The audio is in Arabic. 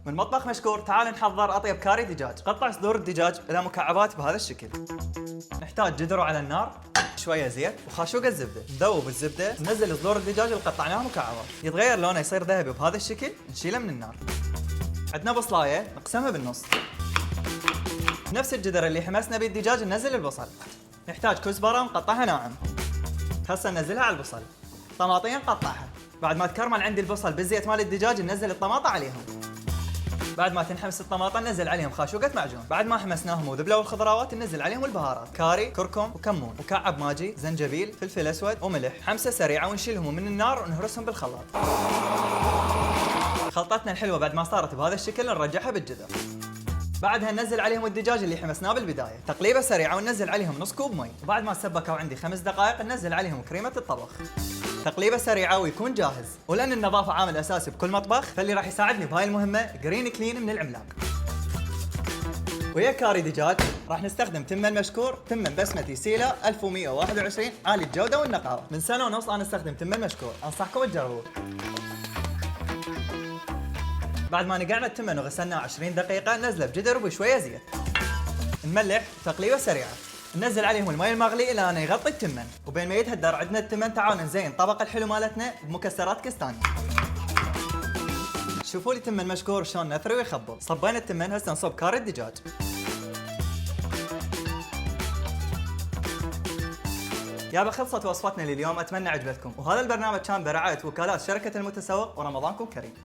من مطبخ مشكور تعال نحضر أطيب كاري دجاج. قطع صدور الدجاج إلى مكعبات بهذا الشكل. نحتاج جدره على النار، شوية زيت وخاشوق الزبدة. نذوب الزبدة، ننزل صدور الدجاج اللي قطعناها مكعبات. يتغير لونه يصير ذهبي بهذا الشكل، نشيله من النار. عندنا بصلاية نقسمها بالنص. نفس الجدر اللي حمسنا به الدجاج ننزل البصل. نحتاج كزبرة نقطعها ناعم. هسه ننزلها على البصل. طماطين نقطعها. بعد ما تكرمل عندي البصل بالزيت مال الدجاج ننزل الطماطة عليهم. بعد ما تنحمس الطماطة ننزل عليهم خاشوقة معجون. بعد ما حمسناهم وذبلوا الخضروات ننزل عليهم البهارات، كاري، كركم وكمون وكعب ماجي، زنجبيل، فلفل اسود وملح. حمسة سريعة ونشيلهم من النار ونهرسهم بالخلاط. خلطتنا الحلوة بعد ما صارت بهذا الشكل نرجعها بالجدر. بعدها ننزل عليهم الدجاج اللي حمسناه بالبداية، تقليبة سريعة وننزل عليهم نص كوب مي. وبعد ما سبكوا عندي 5 دقائق ننزل عليهم كريمة الطبخ. تقليبه سريعة ويكون جاهز. ولأن النظافة عامل أساسي بكل مطبخ فاللي راح يساعدني بهاي المهمة جرين كلين من العملاق. ويا كاري دجاج راح نستخدم تمن مشكور، تمن بسمتي سيلا 1121 عالي الجودة والنقاوة. من سنة ونص أنا استخدم تمن مشكور، أنصحكم تجربوه. بعد ما نقعنا التمن وغسلناه 20 دقيقة نزله بجدر وبشوية زيت. نملح تقليبة سريعة. ننزل عليهم الماء المغلي الى ان يغطي التمن، وبين ما يتهدر عندنا التمن تعالوا نزين طبق الحلو مالتنا بمكسرات كستاني. شوفوا لي تمن مشكور شلون نثري ويخبل. صبينا التمن هسه نصب كاري الدجاج. يابا خلصت وصفتنا لليوم، اتمنى عجبتكم، وهذا البرنامج كان برعاية وكالات شركة المتسوق، ورمضانكم كريم.